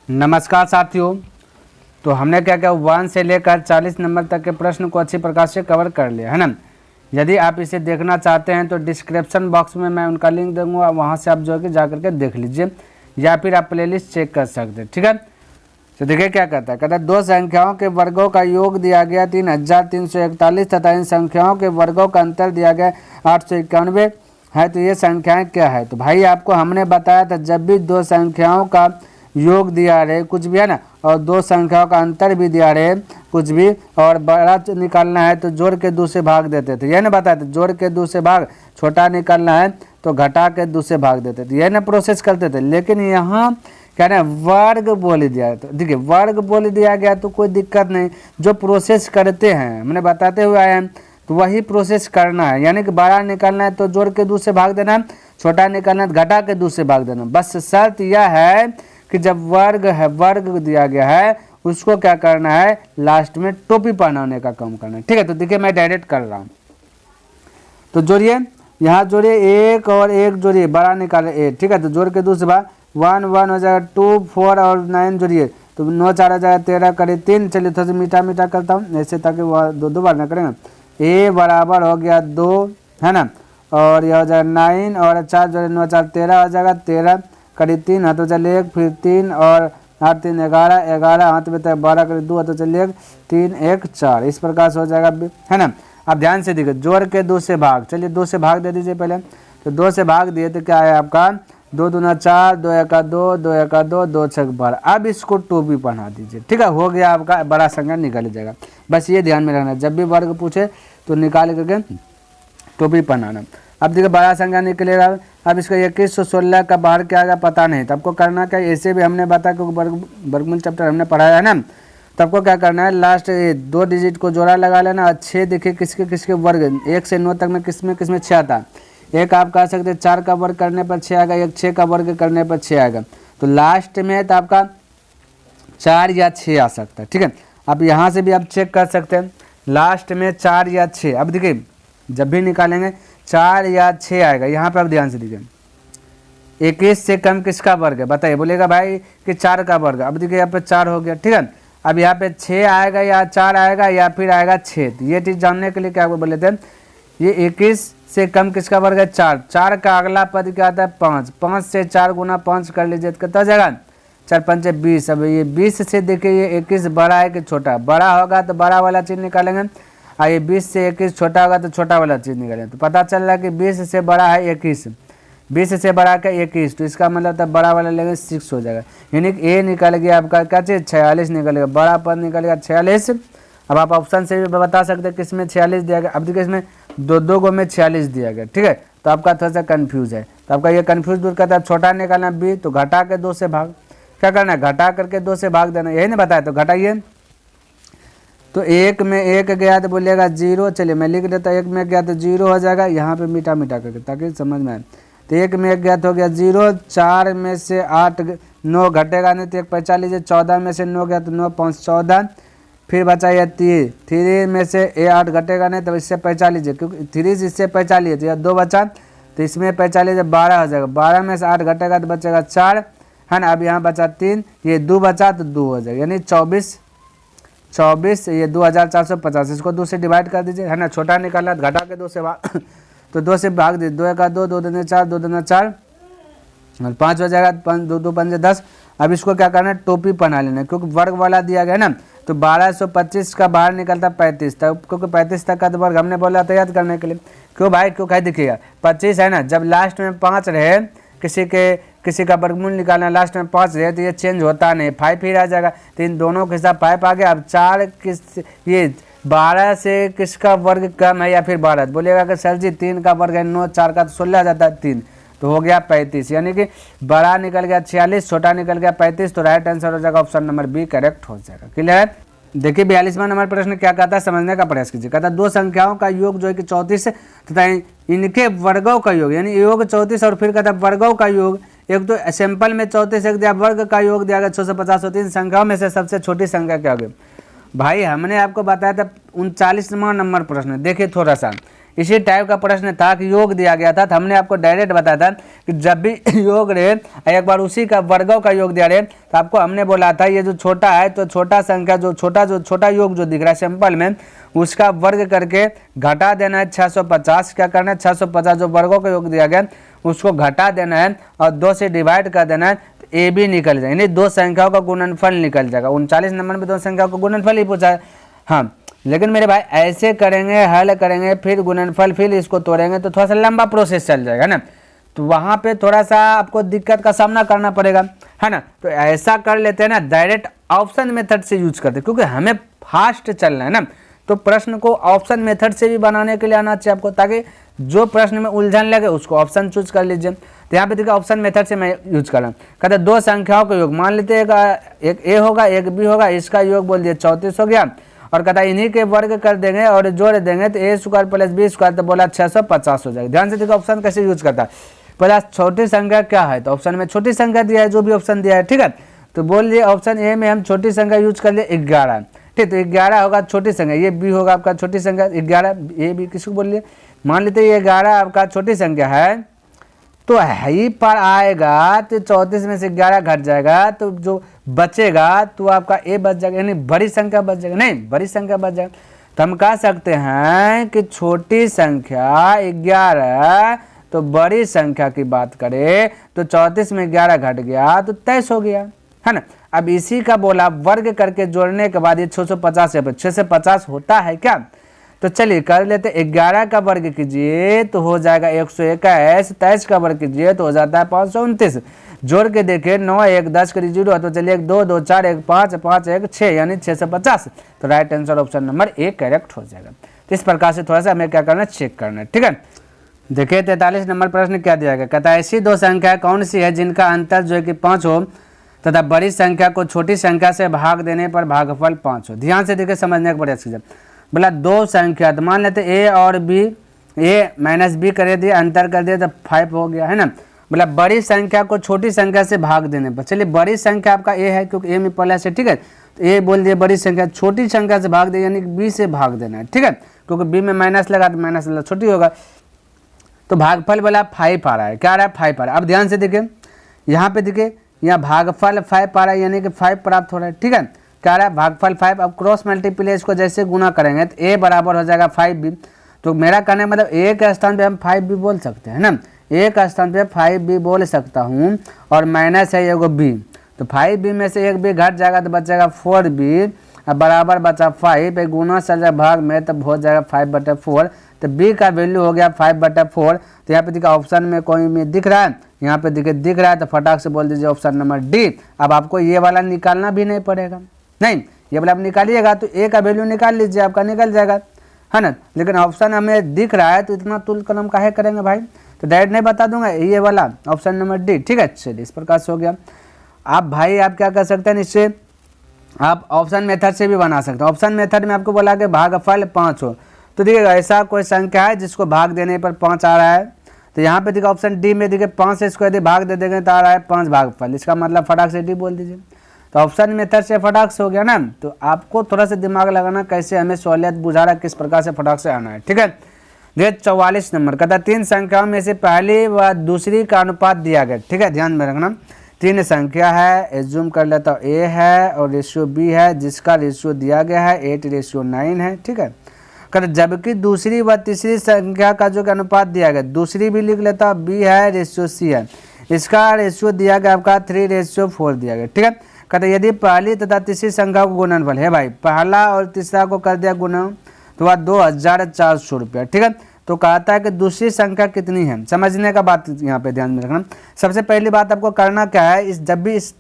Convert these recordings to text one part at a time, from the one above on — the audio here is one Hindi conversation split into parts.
नमस्कार साथियों। तो हमने क्या किया 1 से लेकर 40 नंबर तक के प्रश्न को अच्छी प्रकार से कवर कर लिया है ना। यदि आप इसे देखना चाहते हैं तो डिस्क्रिप्शन बॉक्स में मैं उनका लिंक दूंगा, वहां से आप जो है कि जा करके देख लीजिए, या फिर आप प्लेलिस्ट चेक कर सकते हैं। ठीक है, तो देखिए क्या कहता है दो संख्याओं के वर्गों का योग दिया गया 3341 तथा इन संख्याओं के वर्गों का अंतर दिया गया 891 है, तो ये संख्याएं क्या है। तो भाई आपको हमने बताया था जब भी दो संख्याओं का योग दिया रहे कुछ भी है ना, और दो संख्याओं का अंतर भी दिया रहे कुछ भी, और बड़ा निकालना है तो जोड़ के 2 से भाग देते थे, यह ना बताया था। जोड़ के 2 से भाग, छोटा निकालना है तो घटा के 2 से भाग देते थे, यह ना प्रोसेस करते थे। लेकिन यहाँ क्या ना वर्ग बोल दिया, तो देखिए वर्ग बोल दिया गया तो कोई दिक्कत नहीं, जो प्रोसेस करते हैं हमने बताते हुए आए हैं तो वही प्रोसेस करना है। यानी कि बड़ा निकालना है तो जोड़ के 2 से भाग देना, छोटा निकालना है तो घटा के 2 से भाग देना। बस शर्त यह है कि जब वर्ग है, वर्ग दिया गया है, उसको क्या करना है, लास्ट में टोपी पहनाने का काम करना है। ठीक है, तो देखिए मैं डायरेक्ट कर रहा हूँ। तो जोड़िए, यहाँ जोड़िए 1 और 1 जोड़िए, बड़ा निकाले 8। ठीक है, तो जोड़ के 2 से भाग 1 1 हो जाएगा, 2 4 और 9 जोड़िए तो 9 4 हो जाएगा 13 करे 3। चलिए थोड़ा सा मीठा मीठा करता हूँ ऐसे, ताकि वह दो बार ना करेंगे। ए बराबर हो गया 2 है ना, और यह हो जाएगा 9 और 4 जोड़े 9 4 13 हो जाएगा, 13 करीब 3 हाथों चलिए 1, फिर 3 और 8 3 11 11 हाथ में 12 करीब 2 हाथों चलिए 3 1 4, इस प्रकार से हो जाएगा है ना। अब ध्यान से देखिए, जोड़ के 2 से भाग, चलिए 2 से भाग दे दीजिए पहले। तो 2 से भाग दिए तो क्या है आपका 2 दूना 4, 2 1 2, 2 1 2, 2 6 12। अब इसको टोपी पहना दीजिए। ठीक है, हो गया आपका बड़ा संख्या निकल जाएगा। बस ये ध्यान में रखना, जब भी वर्ग पूछे तो निकाल करके टोपी पहनाना। अब देखिए बड़ा संख्या निकलेगा। अब इसका 2116 का बाहर क्या आएगा पता नहीं, तो आपको करना क्या, ऐसे भी हमने बताया क्योंकि वर्गमूल चैप्टर हमने पढ़ाया है ना। तो आपको क्या करना है, लास्ट 2 डिजिट को जोड़ा लगा लेना। और 6 देखिए किसके किसके वर्ग 1 से 9 तक में किसमें 6 आता। एक आप कह सकते 4 का वर्ग करने पर 6 आएगा, एक 6 का वर्ग करने पर 6 आएगा। तो लास्ट में तो आपका 4 या 6 आ सकता है। ठीक है, अब यहाँ से भी आप चेक कर सकते हैं, लास्ट में 4 या 6। अब देखिए जब भी निकालेंगे 4 या 6 आएगा। यहाँ पे आप ध्यान से देखिए 21 से कम किसका वर्ग है बताइए, बोलेगा भाई कि 4 का वर्ग। अब देखिए यहाँ पे 4 हो गया। ठीक है, अब यहाँ पे 6 आएगा या 4 आएगा या फिर आएगा 6। तो ये चीज़ जानने के लिए क्या बोले थे, ये 21 से कम किसका वर्ग है 4। 4 का अगला पद क्या आता है 5। 5 से 4 गुना 5 कर लीजिए तो कितना हो जाएगा 4 5 20। अब ये 20 से देखिए ये 21 बड़ा है कि छोटा, बड़ा होगा तो बड़ा वाला चीज़ निकालेंगे, और ये 20 से 21 छोटा होगा तो छोटा वाला चीज़ निकालेंगे। तो पता चल रहा है कि 20 से बड़ा है 21, 20 से बड़ा का 21, तो इसका मतलब तब बड़ा वाला लेंगे 6 हो जाएगा। यानी कि ए निकल गया आपका क्या चीज़ 46 निकलेगा, बड़ा पद निकलेगा 46। अब आप ऑप्शन से भी बता सकते हैं किसमें 46 दिया गया। अब देखिए इसमें 2 गो में 46 दिया गया। ठीक है, तो आपका थोड़ा सा कन्फ्यूज है, तो आपका ये कन्फ्यूज दूर करता है। छोटा निकालना बी, तो घटा के 2 से भाग, क्या करना है घटा करके 2 से भाग देना, यही नहीं बताया। तो घटाइए, तो 1 में 1 गया तो बोलिएगा 0। चलिए मैं लिख देता, 1 में गया तो 0 हो जाएगा, यहाँ पे मीठा मीठा करके ताकि समझ में आए। तो 1 में 1 गया तो हो गया 0। 4 में से 8 9 घटेगा नहीं तो 1 पैंचा लीजिए। 14 में से 9 गया तो 9 5 14, फिर बचा ये 3 में से 8 घटेगा नहीं तो इससे पैंचा लीजिए, क्योंकि 3 इससे पैंचा लीजिए तो यह 2 बचा, तो इसमें पैंचा लीजिए 12 हो जाएगा। 12 में से 8 घटेगा तो बचेगा 4 है ना। अब यहाँ बचा 3, ये 2 बचा तो 2 हो जाएगा, यानी 24 ये 2450। इसको 2 से डिवाइड कर दीजिए है ना। छोटा निकालना घटा के 2 से भाग तो 2 से भाग दीजिए, 2 1 2, 2 2 4, 2 2 4 और 5 हो जाएगा, 5 2 2 5 10। अब इसको क्या करना है टोपी पहना लेना है, क्योंकि वर्ग वाला दिया गया है ना। तो 1225 का बाहर निकलता 35 तक, क्योंकि 35 तक का तो वर्ग हमने बोला था याद करने के लिए। क्यों भाई, क्यों कह देखिएगा 25 है ना, जब लास्ट में 5 रहे किसी का वर्गमूल निकालना, लास्ट में 5 रहे तो ये चेंज होता नहीं, 5 ही रह जाएगा। तो इन दोनों के साथ 5 आ गया। अब 4 ये 12 से किसका वर्ग कम है या फिर 12, बोलिएगा कि सर जी 3 का वर्ग है 9, 4 का तो 16 आ जाता है 3, तो हो गया 35। यानी कि बड़ा निकल गया 46, छोटा निकल गया 35। तो राइट आंसर हो जाएगा ऑप्शन नंबर बी करेक्ट हो जाएगा। क्लियर है। देखिए 42वां नंबर प्रश्न क्या कहता है, समझने का प्रयास कीजिए। कहता है 2 संख्याओं का योग जो है कि 34 तथा इनके वर्गों का योग, यानी योग 34 और फिर कहता है वर्गों का योग। एक तो सैंपल में 34 एक दिया, वर्ग का योग दिया गया 650। 3 संख्याओं में से सबसे छोटी संख्या क्या होगी। भाई हमने आपको बताया था 39वां नंबर प्रश्न, देखिए थोड़ा सा इसी टाइप का प्रश्न था कि योग दिया गया था, तो हमने आपको डायरेक्ट बताया था कि जब भी योग रहे, एक बार उसी का वर्गों का योग दिया रहे, तो आपको हमने बोला था ये जो छोटा है, तो छोटा संख्या जो छोटा योग जो दिख रहा है सिंपल में, उसका वर्ग करके घटा देना है 650। क्या करना है, 650 जो वर्गों का योग दिया गया उसको घटा देना है और 2 से डिवाइड कर देना है, तो ए भी निकल जाएगा, यानी दो संख्याओं का गुणनफल निकल जाएगा। 39 नंबर में दो संख्याओं का गुणनफल ही पूछा है। हाँ, लेकिन मेरे भाई ऐसे करेंगे, हल करेंगे, फिर गुणनफल, फिर इसको तोड़ेंगे तो थोड़ा सा लंबा प्रोसेस चल जाएगा ना, तो वहाँ पे थोड़ा सा आपको दिक्कत का सामना करना पड़ेगा, है ना। तो ऐसा कर लेते हैं ना, डायरेक्ट ऑप्शन मेथड से यूज करते हैं, क्योंकि हमें फास्ट चलना है ना, तो प्रश्न को ऑप्शन मेथड से भी बनाने के लिए आना चाहिए आपको, ताकि जो प्रश्न में उलझन लगे उसको ऑप्शन चूज कर लीजिए। तो यहाँ पे देखिए ऑप्शन मेथड से मैं यूज कर रहा हूँ। कहते दो संख्याओं का योग, मान लेते हैं एक ए होगा एक बी होगा, इसका योग बोल दिया 34 हो गया, और कहता इन्हीं के वर्ग कर देंगे और जोड़ देंगे तो ए स्क्वायर प्लस बी स्क्वायर, तो बोला 650 हो जाएगा। ध्यान से देखो ऑप्शन कैसे यूज करता है। पहला छोटी संख्या क्या है, तो ऑप्शन में छोटी संख्या दिया है, जो भी ऑप्शन दिया है, ठीक है। तो बोल दिए ऑप्शन ए में हम छोटी संख्या यूज कर लिए 11, ठीक, तो 11 होगा छोटी संख्या, ये बी होगा आपका छोटी संख्या 11, ए बी किसको बोल लिए, मान लेते ये 11 आपका छोटी संख्या है, तो ही पर आएगा तो 34 में से 11 घट जाएगा, तो जो बचेगा तो आपका ए बच जाएगा, यानी बड़ी संख्या बच जाएगा, नहीं बड़ी संख्या बच जाएगा। तो हम कह सकते हैं कि छोटी संख्या 11, तो बड़ी संख्या की बात करें तो 34 में 11 घट गया तो 23 हो गया, है ना। अब इसी का बोला वर्ग करके जोड़ने के बाद ये 650 है, 6 से 50 होता है क्या, तो चलिए कर लेते। 11 का वर्ग कीजिए तो हो जाएगा 121, 23 का वर्ग कीजिए तो हो जाता है 529, जोड़ के देखिए 9 1 10 करी 0, तो चलिए 1 2 2 4 1 5 5 1 6, यानी 650, तो right answer option number A correct हो जाएगा। तो इस प्रकार से थोड़ा सा हमें क्या करना है, चेक करना है, ठीक है। देखिए 43 नंबर प्रश्न क्या दिया गया, कहता है ऐसी दो संख्या कौन सी है जिनका अंतर जो है कि 5 हो तथा बड़ी संख्या को छोटी संख्या से भाग देने पर भागफल 5 हो। ध्यान से देखिए समझने का प्रयास कीजिए। बोला दो संख्या, तो मान लेते ए और बी, ए माइनस बी कर दिया, अंतर कर दिया तो 5 हो गया, है ना। बोला बड़ी संख्या को छोटी संख्या से भाग देने पर, चलिए बड़ी संख्या आपका ए है क्योंकि ए में पहले से, ठीक है, तो ए बोल दिए बड़ी संख्या, छोटी संख्या से भाग दे यानी कि बी से भाग देना है, ठीक है, क्योंकि बी में माइनस लगा तो माइनस लगा छोटी होगा, तो भागफल बोला 5 आ रहा है, क्या आ रहा है 5 आ रहा है। अब ध्यान से देखिए यहाँ पे देखिए, यहाँ भागफल 5 आ रहा है यानी कि 5 प्राप्त हो रहा है, ठीक है, क्या रहा है भागफल 5। अब क्रॉस मल्टीप्लाई इसको जैसे गुना करेंगे तो ए बराबर हो जाएगा 5b, तो मेरा कहने मतलब ए के स्थान पे हम 5b बोल सकते हैं ना, ए का स्थान पे 5b बोल सकता हूँ, और माइनस है एगो b, तो 5b में से एक b घट जाएगा तो बचेगा 4b, अब बराबर बचा 5, पे गुना चल जाए भाग में तब हो जाएगा 5/4, तो b का वैल्यू हो गया 5/4। तो यहाँ पे देखिए ऑप्शन में कोई में दिख रहा है, यहाँ पे देखिए दिख रहा है, तो फटाक से बोल दीजिए ऑप्शन नंबर डी। अब आपको ये वाला निकालना भी नहीं पड़ेगा, नहीं ये वाला आप निकालिएगा तो ए का वैल्यू निकाल लीजिए, आपका निकल जाएगा, है ना। लेकिन ऑप्शन हमें दिख रहा है तो इतना तुल कलम काहे करेंगे भाई, तो डायरेक्ट नहीं बता दूंगा, ये वाला ऑप्शन नंबर डी, ठीक है। चलिए इस प्रकार से हो गया। आप भाई आप क्या कर सकते हैं, इससे आप ऑप्शन मेथड से भी बना सकते हैं। ऑप्शन मेथड में आपको बोला कि भागफल 5 हो, तो देखिए ऐसा कोई संख्या है जिसको भाग देने पर 5 आ रहा है, तो यहाँ पे देखिए ऑप्शन डी में देखिए 5 से इसको यदि भाग दे देंगे तो आ रहा है 5 भागफल, इसका मतलब फटाक से डी बोल दीजिए। तो ऑप्शन मेथड से फटाक से हो गया ना, तो आपको थोड़ा सा दिमाग लगाना कैसे हमें सहूलियत बुझा रहा है, किस प्रकार से फटाक से आना है, ठीक है। देखिए 44 नंबर कहता है 3 संख्याओं में से पहली व दूसरी का अनुपात दिया गया, ठीक है, ध्यान में रखना। 3 संख्या है, एज्यूम कर लेता हूँ ए है और रेशियो बी है, जिसका रेशियो दिया गया है 8:9 है, ठीक है। कहते जबकि दूसरी व तीसरी संख्या का जो अनुपात दिया गया, दूसरी भी लिख लेता हूँ, बी है रेशियो सी है, इसका रेशियो दिया गया आपका 3:4 दिया गया, ठीक है। कहते यदि पहली तथा तीसरी संख्या को गुणनफल है भाई, पहला और तीसरा को कर दिया गुना तो वह 2400 रुपया, ठीक है। तो कहता है कि दूसरी संख्या कितनी है, समझने का बात यहाँ पे ध्यान में रखना। सबसे पहली बात आपको करना क्या है, इस जब भी इस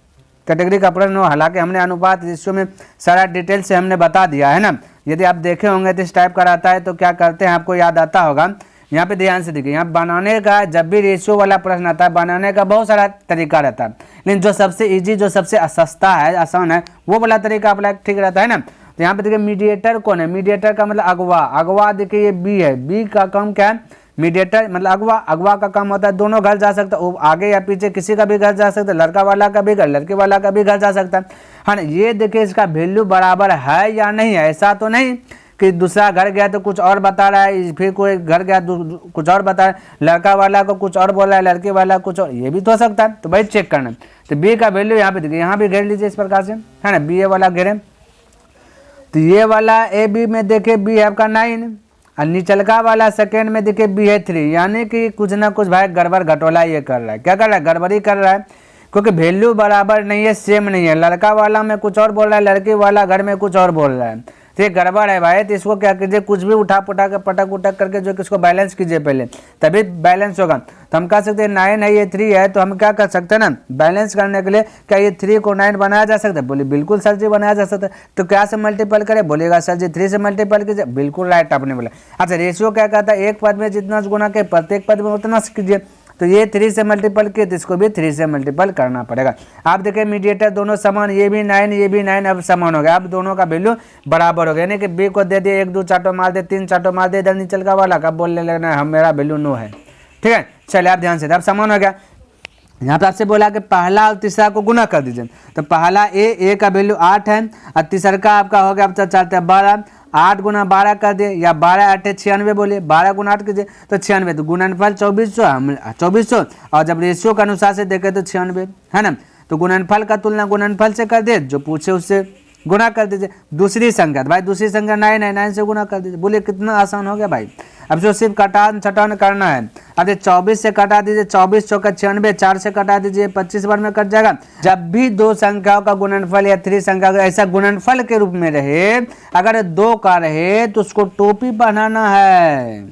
कैटेगरी का प्रश्न हो, हालांकि हमने अनुपात रेशियो में सारा डिटेल से हमने बता दिया है ना, यदि आप देखे होंगे तो इस टाइप का रहता है, तो क्या करते हैं आपको याद आता होगा। यहाँ पे ध्यान से देखिए, यहाँ बनाने का जब भी रेशियो वाला प्रश्न आता है, बनाने का बहुत सारा तरीका रहता है, लेकिन जो सबसे इजी, जो सबसे सस्ता है, आसान है, वो वाला तरीका अपना ठीक रहता है ना। तो यहाँ पे देखिए मीडिएटर कौन है, मीडिएटर का मतलब अगवा, अगवा देखिए ये बी है, बी का काम क्या है मीडिएटर, मतलब अगवा, अगवा का काम होता है दोनों घर जा सकता है, आगे या पीछे किसी का भी घर जा सकता है, लड़का वाला का भी घर, लड़के वाला का भी घर जा सकता है ना। ये देखिए इसका वैल्यू बराबर है या नहीं है, ऐसा तो नहीं कि दूसरा घर गया तो कुछ और बता रहा है, फिर कोई घर गया कुछ और बता रहा है, लड़का वाला को कुछ और बोल रहा है, लड़के वाला कुछ और, ये भी तो हो सकता है। तो भाई चेक करना। तो बी का वैल्यू यहाँ पे देखिए, यहाँ भी घेर लीजिए इस प्रकार से, है ना, बी ए वाला घेरे। तो ये वाला ए बी में देखे बी है आपका 9 और निचलका वाला सेकेंड में देखे बी है 3, यानी कि कुछ ना कुछ भाई गड़बड़ घटोला ये कर रहा है। क्या कर रहा है? गड़बड़ी कर रहा है, क्योंकि वैल्यू बराबर नहीं है, सेम नहीं है। लड़का वाला में कुछ और बोल रहा है, लड़की वाला घर में कुछ और बोल रहा है, तो ये गड़बड़ है भाई। तो इसको क्या कीजिए, कुछ भी उठा पुठा के पटक उटक करके जो कि इसको बैलेंस कीजिए पहले, तभी बैलेंस होगा। तो हम कह सकते हैं 9 है, ये 3 है, तो हम क्या कर सकते हैं ना, बैलेंस करने के लिए क्या ये 3 को 9 बनाया जा सकता है? बोले बिल्कुल सर जी बनाया जा सकता है। तो क्या से मल्टीपल करें? बोलेगा सर जी 3 से मल्टीपल कीजिए, बिल्कुल राइट आपने बोला। अच्छा रेशियो क्या कहता है? एक पद में जितना गुना के प्रत्येक पद में उतना कीजिए। तो ये 3 से मल्टीपल किए तो इसको भी 3 से मल्टीपल करना पड़ेगा। आप देखें मीडिएटर दोनों समान, ये भी 9 ये भी 9 अब समान हो गया। अब दोनों का वैल्यू बराबर हो गया, यानी कि बी को दे दिए 1 2 चाटो मार दे, 3 चाटो मार दे, इधर नीचल का वाला का बोल लेना हम मेरा वैल्यू 9 है। ठीक है, चलिए आप ध्यान से, अब समान हो गया। यहाँ पे आपसे बोला कि पहला और तीसरा को गुना कर दीजिए। तो पहला ए का वैल्यू 8 है और तीसरा का आपका हो गया, आप चलते हैं 12, 8 गुना 12 कर दे, या 12 8 96 बोलिए, 12 गुना 8 कीजिए तो 96, तो गुणनफल 2400 और जब रेशियो के अनुसार से देखें तो 96 है ना। तो गुणनफल का तुलना गुणनफल से कर दे, जो पूछे उससे गुना कर दीजिए। दूसरी संख्या, भाई दूसरी संख्या 9 है, 9 से गुना कर दीजिए। बोलिए कितना आसान हो गया भाई। अब जो सिर्फ कटान छटान करना है, अब 24 से कटा दीजिए, 24 चौका 96, 4 से कटा दीजिए, 25 बार में कट जाएगा। जब भी दो संख्याओं का गुणनफल या 3 संख्या का ऐसा गुणनफल के रूप में रहे, अगर 2 का रहे तो उसको टोपी पहनाना है,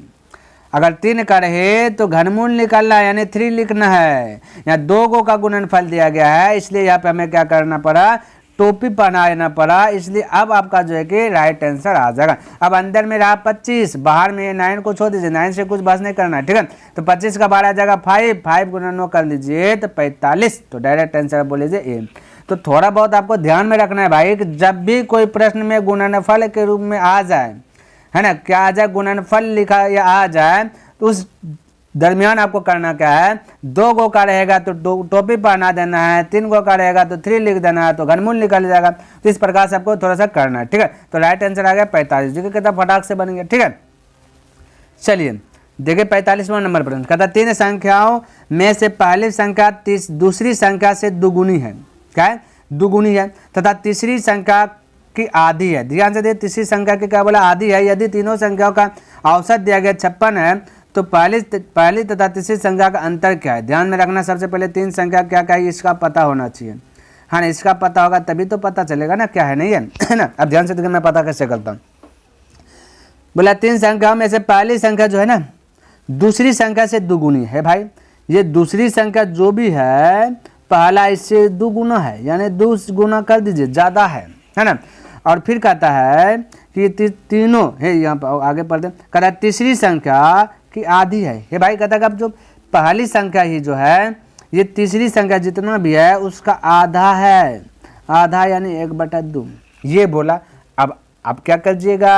अगर 3 का रहे तो घनमूल निकालना है, यानी 3 लिखना है। यहाँ 2 का गुणनफल दिया गया है, इसलिए यहाँ पे हमें क्या करना पड़ा, टोपी पहनाना पड़ा। इसलिए अब आपका जो है कि राइट आंसर आ जाएगा। अब अंदर में रहा 25, बाहर में 9 को छोड़ दीजिए, 9 से कुछ बस नहीं करना है, ठीक है। तो 25 का 12 आ जाएगा 5, 5 गुना 9 कर लीजिए तो 45, तो डायरेक्ट आंसर बोल लीजिए ए। तो थोड़ा बहुत आपको ध्यान में रखना है भाई कि जब भी कोई प्रश्न में गुणनफल के रूप में आ जाए, है ना, क्या आ जाए, गुणनफल लिखा या आ जाए, तो उस दरमियान आपको करना क्या है, 2 का रहेगा तो टोपी पहना देना है, 3 का रहेगा तो 3 लिख देना है, तो घनमूल निकल जाएगा। तो इस प्रकार से आपको थोड़ा सा करना है, ठीक है। तो राइट आंसर आ गया 45, जो कि कितना फटाक से बन गया, ठीक है। चलिए देखिए 45वां नंबर प्रश्न कहता 3 संख्याओं में से पहली संख्या दूसरी संख्या से दुगुनी है, क्या है, दुगुनी है, तथा तीसरी संख्या की आधी है। ध्यान से देखिए, तीसरी संख्या की क्या बोला, आधी है। यदि तीनों संख्याओं का औसत दिया गया 56 है, तो पहली तथा तीसरी संख्या का अंतर क्या है। ध्यान में रखना, सबसे पहले 3 संख्या क्या क्या है इसका पता होना चाहिए, हाँ ना, इसका पता होगा तभी तो पता चलेगा ना क्या है, नहीं है ना। अब ध्यान से देखिए मैं पता कैसे करता हूँ। बोला 3 संख्याओं में से पहली संख्या जो है ना दूसरी संख्या से दुगुनी है। भाई ये दूसरी संख्या जो भी है पहला इससे 2 गुना है, यानी 2 गुना कर दीजिए, ज़्यादा है ना। और फिर कहता है कि तीनों है, यहाँ पर आगे पढ़ते कहता है तीसरी संख्या की आधी है। ये भाई कहता है कि अब जो पहली संख्या ही जो है ये तीसरी संख्या जितना भी है उसका आधा है, आधा यानी 1/2 ये बोला। अब क्या कीजिएगा,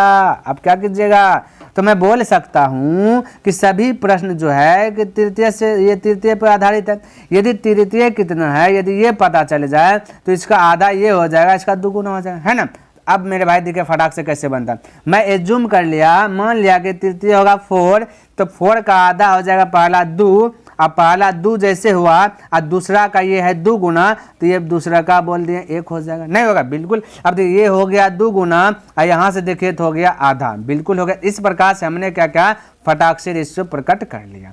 अब क्या कीजिएगा, तो मैं बोल सकता हूँ कि सभी प्रश्न जो है कि तृतीय से ये तृतीय पर आधारित है। यदि तृतीय कितना है यदि ये पता चल जाए तो इसका आधा ये हो जाएगा, इसका 2 गुना हो जाएगा, है ना। अब मेरे भाई देखिए फटाक से कैसे बनता, मैं एज्यूम कर लिया, मान लिया कि तृतीय होगा 4, तो 4 का आधा हो जाएगा पहला 2, अब पहला 2 जैसे हुआ और दूसरा का ये है 2 गुना, तो ये दूसरा का बोल दिए 1 हो जाएगा, नहीं होगा बिल्कुल। अब देखिए ये हो गया 2 गुना और यहाँ से देखिए तो हो गया आधा, बिल्कुल हो गया। इस प्रकार से हमने क्या क्या फटाक से रेशियो प्रकट कर लिया।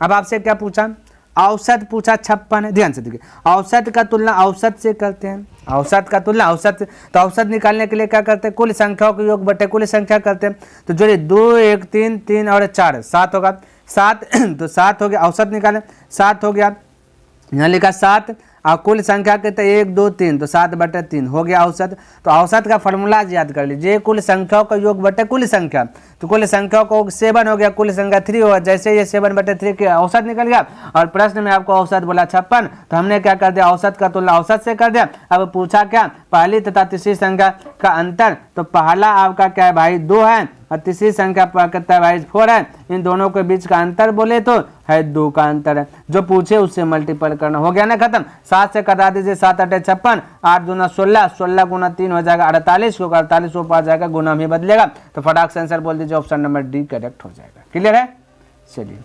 अब आपसे क्या पूछा, औसत पूछा 56 है। ध्यान से देखिए, औसत का तुलना औसत से करते हैं, औसत का तुलना औसत, तो औसत निकालने के लिए क्या करते हैं, कुल संख्याओं के योग बटे कुल संख्या करते हैं। तो जो 2 1 3 3 और 4 7 होगा, 7 तो 7 हो गया, औसत निकालें 7 हो गया, यहाँ लिखा 7 और कुल संख्या के तो 1 2 3 तो 7/3 हो गया औसत। तो औसत का फॉर्मूला याद कर लीजिए, कुल संख्याओं का योग बटे कुल संख्या, तो कुल संख्याओं को 7 हो गया, कुल संख्या 3 होगा, जैसे ये 7/3 के औसत निकल गया। और प्रश्न में आपको औसत बोला 56, तो हमने क्या कर दिया, औसत का तुलना औसत से कर दिया। अब पूछा क्या, पहली तथा तीसरी संख्या का अंतर, तो पहला आपका क्या है भाई 2 है और तीसरी संख्या कितना है भाई 4 है। इन दोनों के बीच का अंतर बोले तो है 2 का अंतर है, जो पूछे उससे मल्टीपल करना। हो गया ना खत्म। 7 से कटा दीजिए, 7 8 56, 8 दूना 16, 16 गुना 3 हो जाएगा 48, क्योंकि 48 ऊपर आ जाएगा, गुना में बदलेगा। तो फटाक से आंसर बोल दीजिए, ऑप्शन नंबर डी करेक्ट हो जाएगा। क्लियर है। चलिए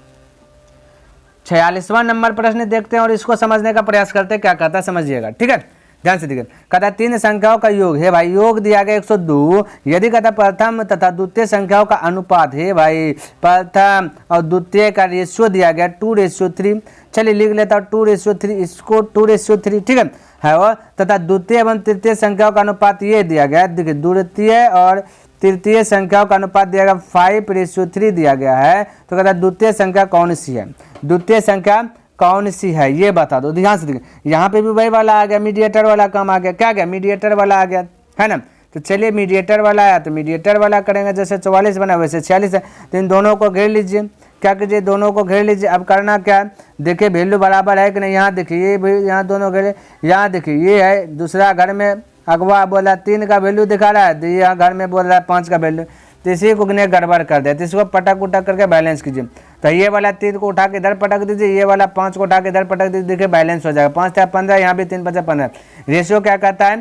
46वां नंबर प्रश्न देखते हैं और इसको समझने का प्रयास करते हैं, क्या कहता है समझिएगा। ठीक है, ध्यान से देखिए। कहता 3 संख्याओं का योग है भाई, योग दिया गया 102। यदि कहता प्रथम तथा द्वितीय संख्याओं का अनुपात है भाई, प्रथम और द्वितीय का रेशियो दिया गया 2:3। चलिए लिख लेता हूँ 2:3, इसको 2:3। ठीक है वो। तथा द्वितीय एवं तृतीय संख्याओं का अनुपात ये दिया गया, देखिए द्वितीय और तृतीय संख्याओं का अनुपात दिया गया 5:3 दिया गया है। तो कहता द्वितीय संख्या कौन सी है, द्वितीय संख्या कौन सी है ये बता दो। ध्यान से देखिए, यहाँ पे भी वही वाला आ गया, मीडिएटर वाला काम आ गया। क्या गया, मीडिएटर वाला आ गया है ना। तो चलिए मीडिएटर वाला आया तो मीडिएटर वाला करेंगे, जैसे 44 बना वैसे 46 है। तो इन दोनों को घेर लीजिए, क्या कीजिए, दोनों को घेर लीजिए। अब करना क्या है, देखिए वैल्यू बराबर है कि नहीं। यहाँ देखिए ये भी, यहाँ दोनों घेरे, यहाँ देखिए ये है दूसरा घर में अगवा बोला 3 का वैल्यू दिखा रहा है, तो यहाँ घर में बोल रहा है 5 का वैल्यू। तो इसी को गड़बड़ कर दे, तो इसको पटक उटक करके बैलेंस कीजिए। तो ये वाला 3 को उठा के इधर पटक दीजिए, ये वाला 5 को उठा के इधर पटक दीजिए, देखिए बैलेंस हो जाएगा। 5 × 15, यहाँ भी 3 × 5 = 15। रेशियो क्या कहता है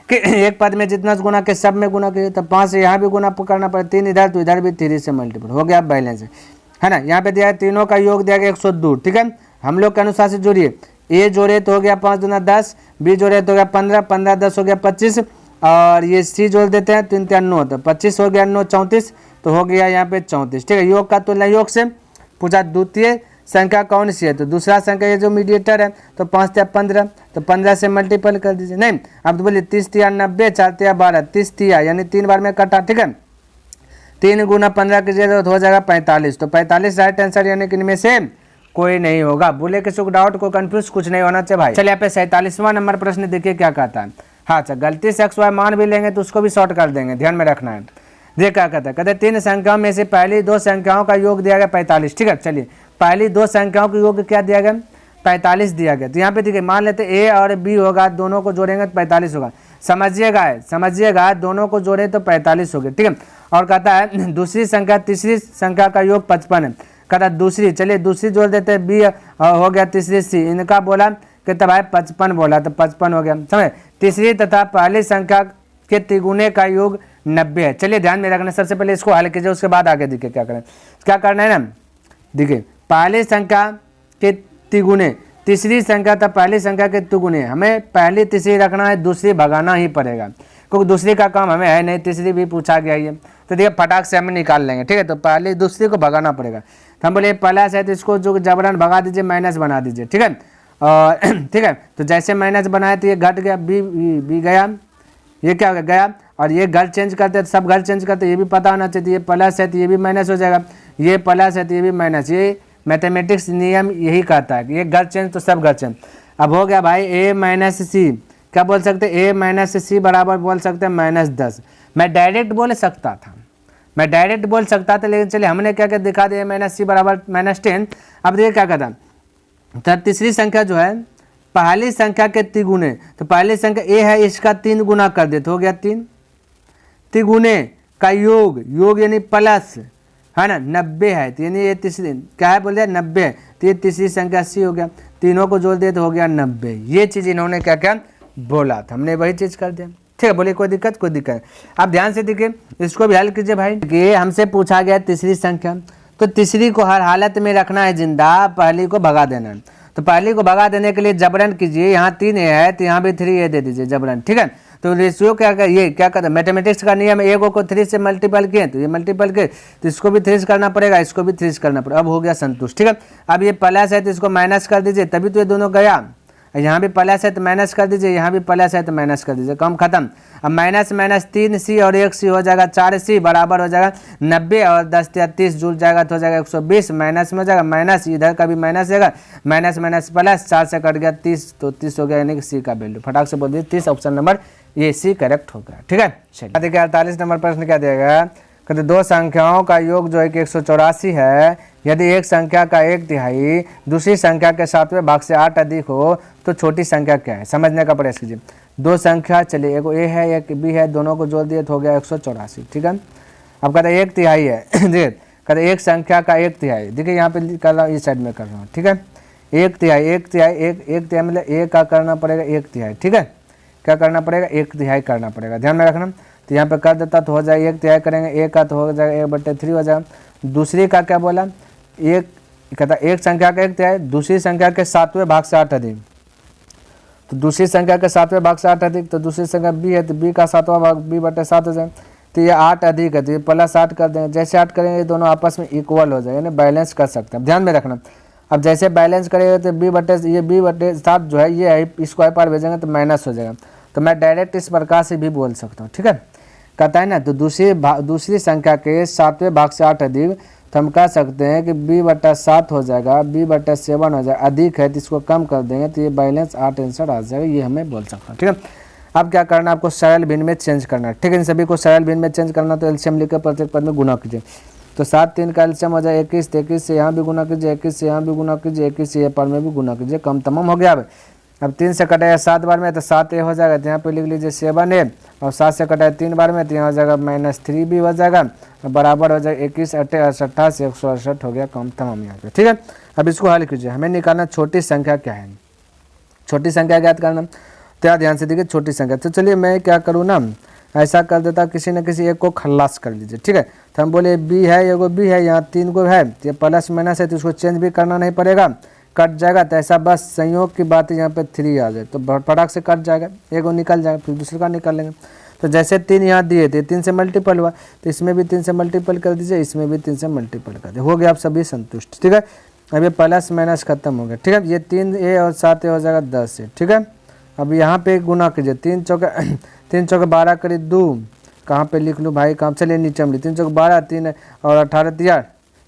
कि एक पद में जितना गुना के सब में गुना कीजिए। तो 5 से यहाँ भी गुना करना पड़े, 3 इधर तो इधर भी 3 से मल्टीपल हो गया, बैलेंस है ना। यहाँ पे दिया है तीनों का योग दिया गया 102। ठीक है, हम लोग के अनुसार से जोड़िए, ए जोड़े तो हो गया 5 दूना 10, बी जोड़े तो हो गया 15, 15 10 हो गया 25, और ये सी जोड़ देते हैं 3 3 9, तो 25 हो गया 9 34, तो हो गया यहाँ पे 34। ठीक है, योग का तुलना योग से पूछा द्वितीय संख्या कौन सी है, तो दूसरा संख्या ये जो मीडिएटर है, तो 5 × 15, तो 15 से मल्टीपल कर दीजिए। नहीं, अब तो बोलिए 30 × 90, 4 × 12, 30 तिया यानी 3 बार में कटा। ठीक है, 3 × 15 कीजिए तो हो जाएगा 45। तो 45 राइट आंसर, यानी कि इनमें से कोई नहीं होगा। बोले किसी को डाउट को कंफ्यूज कुछ नहीं होना चाहिए भाई। चलिए यहाँ पे 47वां नंबर प्रश्न देखिए क्या कहता है। हाँ अच्छा, गलती से XY मान भी लेंगे तो उसको भी शॉर्ट कर देंगे, ध्यान में रखना है। देख क्या कहता है, कहते 3 संख्याओं में से पहली 2 संख्याओं का योग दिया गया 45। ठीक है, चलिए पहली 2 संख्याओं का योग क्या दिया गया, 45 दिया गया। तो यहाँ पे देखिए मान लेते A और B होगा, दोनों को जोड़ेंगे तो 45 होगा। समझिएगा दोनों को जोड़े तो 45 हो गए। ठीक है, और कहता है दूसरी संख्या तीसरी संख्या का योग 55 है। कहता दूसरी, चलिए दूसरी जोड़ देते हैं, B हो गया तीसरी C, इनका बोला कितना भाई 55 बोला, तो 55 हो गया। समझ, तीसरी तथा पहली संख्या के तिगुने का योग 90 है। चलिए ध्यान में रखना, सबसे पहले इसको हल कीजिए, उसके बाद आगे देखिए क्या करें। क्या करना है ना, देखिए पहली संख्या के तिगुने, तीसरी संख्या था पहली संख्या के तिगुने, हमें पहली तीसरी रखना है, दूसरी भगाना ही पड़ेगा, क्योंकि दूसरी का काम हमें है नहीं, तीसरी भी पूछा गया है। तो देखिए फटाक से हमें निकाल लेंगे। ठीक है, तो पहले दूसरी को भगाना पड़ेगा। तो हम बोले प्लस है तो इसको जो जबरन भगा दीजिए, माइनस बना दीजिए। ठीक है, और ठीक है, तो जैसे माइनस बनाया तो ये घट गया, बी गया, ये क्या गया, और ये घर चेंज करते तो सब घर चेंज करते, ये भी पता होना चाहिए। ये प्लस है तो ये भी माइनस हो जाएगा, ये प्लस है तो ये भी माइनस। ये मैथमेटिक्स नियम यही कहता है कि ये घर चेंज तो सब घर चेंज। अब हो गया भाई A - C, क्या बोल सकते हैं, A - C बराबर बोल सकते हैं -10। मैं डायरेक्ट बोल सकता था, लेकिन चलिए हमने क्या क्या दिखा दिया, A - C बराबर -10। अब देखिए क्या कहता, तो तीसरी संख्या जो है पहली संख्या के तिगुने, तो पहली संख्या A है, इसका 3 गुना कर दे तो हो गया 3, तिगुने का योग यानी प्लस है ना 90 है, तो यानी ये तीसरी क्या है बोल दिया 90 है, तो ये तीसरी संख्या C हो गया, तीनों को जोड़ दिए तो हो गया 90। ये चीज़ इन्होंने क्या क्या बोला था, हमने वही चीज़ कर दिया। ठीक है, बोलिए कोई दिक्कत। अब ध्यान से देखिए, इसको भी हल कीजिए भाई। ये हमसे पूछा गया तीसरी संख्या, तो तीसरी को हर हालत में रखना है जिंदा, पहली को भगा देना है। तो पहली को भगा देने के लिए जबरन कीजिए, यहाँ 3 है तो यहाँ भी 3 दे दीजिए जबरन। ठीक है, तो रेशियो क्या ये क्या कहता है, मैथमेटिक्स का नियम, एक को 3 से मल्टीपल किए तो ये मल्टीपल किए, तो इसको भी 3 करना पड़ेगा, इसको भी 3 करना पड़ेगा। अब हो गया संतुष्ट। ठीक है, अब ये प्लस है तो इसको माइनस कर दीजिए, तभी तो ये दोनों गया। यहाँ भी प्लस है तो माइनस कर दीजिए, यहाँ भी प्लस है तो माइनस कर दीजिए, काम खत्म। अब माइनस 3C और 1C हो जाएगा 4C बराबर हो जाएगा 90, और 10 या 30 जुड़ जाएगा तो हो जाएगा 120, माइनस में हो जाएगा माइनस, इधर का भी माइनस जाएगा, माइनस प्लस, 4 से कट गया 30, तो 30 हो गया, यानी कि C का वैल्यू फटाक से बोल दीजिए 30, ऑप्शन नंबर ये C करेक्ट होगा। ठीक है, चलिए देखिए 48 नंबर प्रश्न क्या दिया, कहते 2 संख्याओं का योग जो है कि 184 है। यदि एक संख्या का 1/3 दूसरी संख्या के 7वें भाग से 8 अधिक हो तो छोटी संख्या क्या है, समझने का प्रयास कीजिए। 2 संख्या, चलिए एक A है एक B है, दोनों को जोड़ दिए तो हो गया 184। ठीक है, अब कहते हैं 1/3 है देखिए कहते हैं एक संख्या का 1/3, देखिए यहाँ पे कर रहा हूँ, इस साइड में कर रहा हूँ, ठीक है। 1/3 1/3 मतलब ए का करना पड़ेगा 1/3, ठीक है। क्या करना पड़ेगा 1/3 करना पड़ेगा, ध्यान में रखना। तो यहाँ पे कर देता तो हो जाएगा 1/3 करेंगे, ए का तो हो जाएगा 1/3 हो जाएगा। दूसरी का क्या बोला, एक कहता एक संख्या का 1/3 दूसरी संख्या के 7वें भाग से 8 अधिक, तो दूसरी संख्या के 7वें भाग से 8 अधिक, तो दूसरी संख्या बी है तो बी का 7वां भाग b/7 हो जाएगा। तो ये 8 अधिक है तो ये +8 कर देंगे, जैसे 8 करेंगे ये दोनों आपस में इक्वल हो जाएगा, यानी बैलेंस कर सकते हैं, ध्यान में रखना। अब जैसे बैलेंस करेंगे तो b/7 जो है ये है, इसको आई पार भेजेंगे तो माइनस हो जाएगा। तो मैं डायरेक्ट इस प्रकार से भी बोल सकता हूँ, ठीक है। कहता है ना, तो दूसरी संख्या के 7वें भाग से 8 अधिक, तो हम कह सकते हैं कि b/7 हो जाएगा, b/7 हो जाएगा, अधिक है तो इसको कम कर देंगे तो ये बैलेंस 8 आंसर आ जाएगा, ये हमें बोल सकते हैं, ठीक है। अब क्या करना है, आपको सरल भिन्न में चेंज करना है, ठीक है। इन सभी को सरल भिन्न में चेंज करना, तो एलसीएम लेकर प्रत्येक पद में गुना कीजिए। तो 7 3 का एलसीएम हो जाए 21, 21 से यहाँ भी गुना कीजिए, 21 से यहाँ भी गुना कीजिए, 21 से ये पद में भी गुना कीजिए, कम तमाम हो गया। अब 3 से कटाया 7 बार में तो 7a हो जाएगा, तो यहाँ पे लिख लीजिए 7a, और 7 से कटाया 3 बार में तो यहाँ हो जाएगा -3b हो जाएगा, बराबर हो जाएगा 21 8 68 से 168 हो गया, कम तमाम यहाँ पे, ठीक है। अब इसको हल कीजिए, हमें निकालना छोटी संख्या क्या है, छोटी संख्या ज्ञात करना। तो यार ध्यान से देखिए छोटी संख्या, तो चलिए मैं क्या करूँ ना, ऐसा कर देता, किसी न किसी एक को खल्लास कर लीजिए, ठीक है। तो हम बोले बी है, एगो बी है, यहाँ 3 गो है, ये प्लस माइनस है तो उसको चेंज भी करना नहीं पड़ेगा, कट जाएगा। तो ऐसा बस संयोग की बात है, यहाँ पे 3 आ जाए तो फटाक से कट जाएगा, एगो निकल जाएगा, फिर दूसरे का निकाल लेंगे। तो जैसे 3 यहाँ दिए थे, 3 से मल्टीपल हुआ, तो इसमें भी 3 से मल्टीपल कर दीजिए, इसमें भी 3 से मल्टीपल कर दीजिए, हो गया आप सभी संतुष्ट, ठीक है। अब ये प्लस माइनस खत्म हो गया, ठीक है। ये 3a और 7a हो जाएगा 10a, ठीक है। अब यहाँ पे गुना कीजिए, 3 चौके 12 करीब 2, कहाँ पे लिख लूँ भाई, कहाँ, चलिए नीचे में 3 चौके 12, 3 और 18 3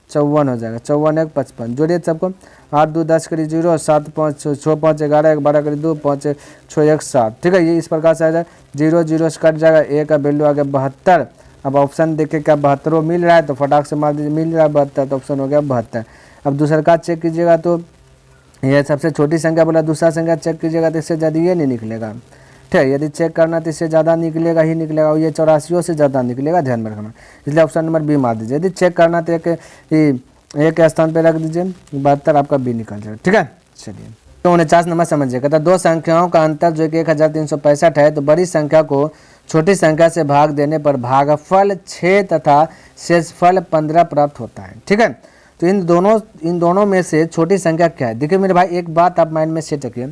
54 हो जाएगा, 54 1 55, जोड़िए सबको, 8 2 10 करीब 0, 7 5 6 5 11 1 12 करीब 2 5 6 1 7, ठीक है। ये इस प्रकार से आ जाएगा, 0 0 से कट जाएगा, ए का वैल्यू आ गया 72। अब ऑप्शन देखे क्या 72 मिल रहा है तो फटाक से मार दीजिए, मिल रहा है 72 तो ऑप्शन हो गया 72। अब दूसरा का चेक कीजिएगा, तो ये सबसे छोटी संख्या बोला, दूसरा संख्या चेक कीजिएगा तो इससे ज़्यादा ये नहीं निकलेगा, ठीक है। यदि चेक करना तो इससे ज़्यादा निकलेगा ही निकलेगा, और ये 84 से ज़्यादा निकलेगा, ध्यान में रखना, इसलिए ऑप्शन नंबर बी मार दीजिए। यदि चेक करना तो एक स्थान पे रख दीजिए, 72 आपका बी निकल जाएगा, ठीक है। चलिए तो 49 नंबर समझिए, कहता दो संख्याओं का अंतर जो कि 1365 है, तो बड़ी संख्या को छोटी संख्या से भाग देने पर भागफल 6 तथा शेषफल 15 प्राप्त होता है, ठीक है। तो इन दोनों में से छोटी संख्या क्या है, देखिए मेरे भाई एक बात आप माइंड में सेट रखिए,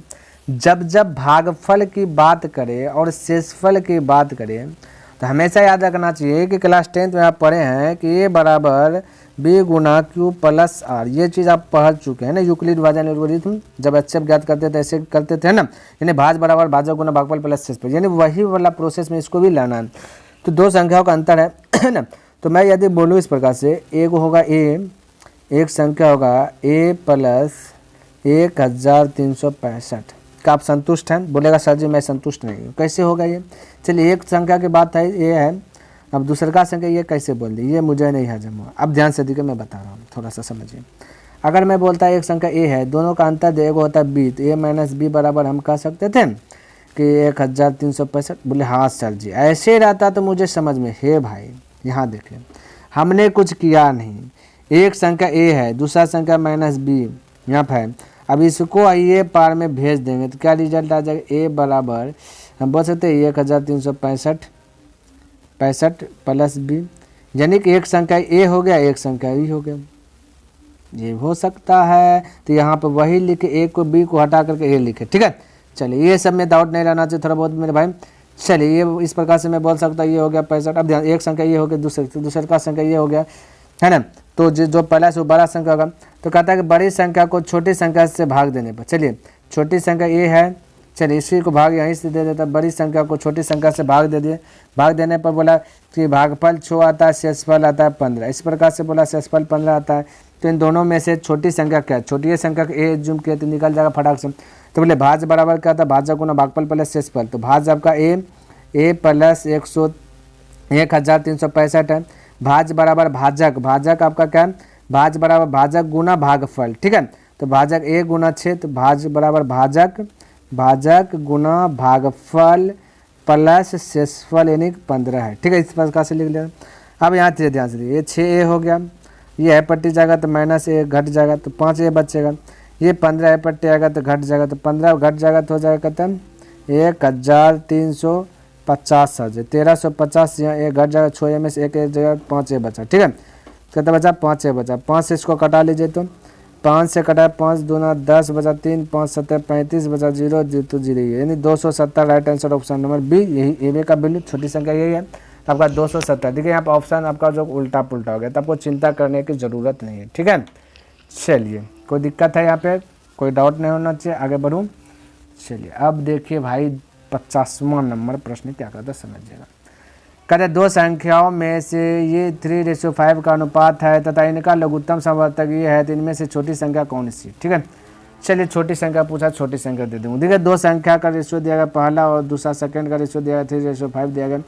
जब भागफल की बात करें और शेषफल की बात करें तो हमेशा याद रखना चाहिए कि क्लास 10th में आप पढ़े हैं कि a बराबर b गुना q प्लस r, ये चीज़ आप पढ़ चुके हैं ना, यूक्लिड भाजन एल्गोरिथम जब अच्छे ज्ञात करते थे ऐसे करते थे ना, यानी भाज बराबर भाजक गुना भागफल प्लस शेषफल, यानी वही वाला प्रोसेस में इसको भी लाना है। तो दो संख्याओं का अंतर है ना, तो मैं यदि बोलूँ इस प्रकार से, एक होगा a, एक संख्या होगा a प्लस 1365, का आप संतुष्ट हैं, बोलेगा सर जी मैं संतुष्ट नहीं हूँ, कैसे होगा ये, चलिए एक संख्या की बात है ये है, अब दूसरे का संख्या ये कैसे बोल दी, ये मुझे नहीं हजम हुआ। अब ध्यान से देखिए मैं बता रहा हूँ, थोड़ा सा समझिए। अगर मैं बोलता एक संख्या a है, दोनों का अंतर दे, एक होता है b, तो a माइनस b बराबर हम कह सकते थे कि 1365, बोले हाँ सर जी ऐसे रहता तो मुझे समझ में, हे भाई यहाँ देखिए हमने कुछ किया नहीं, एक संख्या a है, दूसरा संख्या माइनस b यहाँ पर है, अब इसको ये पार में भेज देंगे तो क्या रिजल्ट आ जाएगा, a बराबर हम बोल सकते हैं 1365 प्लस b, यानी कि एक संख्या a हो गया, एक संख्या e हो गया, ये हो सकता है। तो यहाँ पे वही लिखे, a को b को हटा करके a लिखे, ठीक है। चलिए ये सब में डाउट नहीं रहना चाहिए थोड़ा बहुत मेरे भाई। चलिए ये इस प्रकार से मैं बोल सकता हूँ, ये हो गया 65। अब ध्यान, एक संख्या ये हो गया, दूसरे का संख्या ये हो गया, है ना। तो जो पहला से वो बड़ा संख्या होगा, तो कहता है कि बड़ी संख्या को छोटी संख्या से भाग देने पर, चलिए छोटी संख्या a है, चलिए इसी को भाग यहीं से दे देता, बड़ी संख्या को छोटी संख्या से भाग दे दिए, भाग देने पर बोला कि भागफल 6 आता है, शेषफल आता है 15, इस प्रकार से बोला शेषफल 15 आता है। तो इन दोनों में से छोटी संख्या क्या है, छोटी संख्या का a जूम किया तो निकल जाएगा फटाक से। तो बोले भाज बराबर क्या था, भाजक गुना भागफल प्लस शेषफल, तो भाज आपका a प्लस 1365 है, भाज बराबर भाजक आपका क्या है, भाज बराबर भाजक गुना भागफल, ठीक है। तो भाजक a गुना 6, तो भाज बराबर भाजक गुना भागफल प्लस शेषफल यानी 15 है, ठीक है। इस प्रकार से लिख लिया। अब यहाँ धीरे ध्यान से देखिए, ये 6a हो गया, ये है पट्टी जाएगा तो -1 घट जाएगा तो 5a बचेगा, ये 15 है पट्टी आएगा तो घट जाएगा तो 15 घट जाएगा तो हो जाएगा कितना 1350 आ जाए 1350, यहाँ एक घट जाएगा 6a में से एक जगह 5a बचा, ठीक है। कितना बचा 5a बचा, 5 से इसको कटा लीजिए तो 5 से कटा 5 दूना 10 बचा 3 5 7 35 बचा 0 तो 0 यानी 270 right answer option number B, यही ए का वैल्यू छोटी संख्या यही है आपका 270। देखिए यहाँ पर ऑप्शन आपका जो उल्टा पुल्टा हो गया तो आपको चिंता करने की ज़रूरत नहीं है, ठीक है। चलिए कोई दिक्कत है यहाँ पे, कोई डाउट नहीं होना चाहिए, आगे बढ़ूँ। चलिए अब देखिए भाई 50वां नंबर प्रश्न क्या कहता है समझिएगा। कहते दो संख्याओं में से ये 3:5 का अनुपात है तथा इनका लघुत्तम समवर्तक ये है, तो इनमें से छोटी संख्या कौन सी, ठीक है। चलिए छोटी संख्या पूछा, छोटी संख्या दे दूँगा। देखिए दो संख्या का रेशियो दिया गया पहला और दूसरा सेकंड का रेशियो दिया गया 3:5 दिया गया,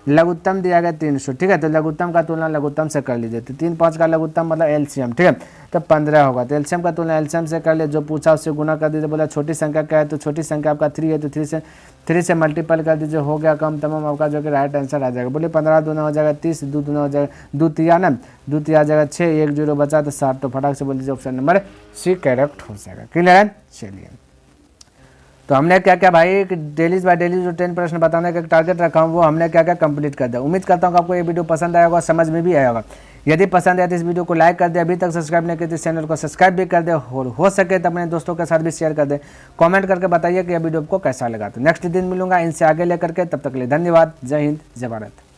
लघुत्तम दिया गया 300, ठीक है। तो लघुत्तम का तुलना लघुत्तम से कर लीजिए, तो 3 5 का लघुत्तम मतलब एलसीएम, ठीक है, तो 15 होगा। तो एलसीएम का तुलना एलसीएम से कर ले, जो पूछा उससे गुना कर दीजिए। बोला छोटी संख्या क्या है, तो छोटी संख्या आपका 3 है, तो 3 से मल्टीपल कर दीजिए, हो गया कम तमाम आपका जो कि राइट आंसर आ जाएगा। बोले 15 दूना हो जाएगा 30, 2 दूना हो जाएगा 2 तिया ना 2 तिया आ जाएगा 6, 1 0 बचा तो 7, तो फटाक से बोल दीजिए ऑप्शन नंबर सी करेक्ट हो जाएगा। क्लियर है। चलिए तो हमने क्या क्या भाई डेली बाय डेली जो 10 प्रश्न बताने का टारगेट रखा हूँ वो हमने क्या क्या कंप्लीट कर दिया। उम्मीद करता हूँ कि आपको ये वीडियो पसंद आया होगा, समझ में भी आया होगा। यदि पसंद आया तो इस वीडियो को लाइक कर दे, अभी तक सब्सक्राइब नहीं किया तो इस चैनल को सब्सक्राइब भी कर दे, और हो सके तो अपने दोस्तों के साथ भी शेयर कर दे। कमेंट करके बताइए कि यह वीडियो आपको कैसा लगा। तो नेक्स्ट दिन मिलूंगा इनसे आगे लेकर के, तब तक के लिए धन्यवाद। जय हिंद, जय भारत।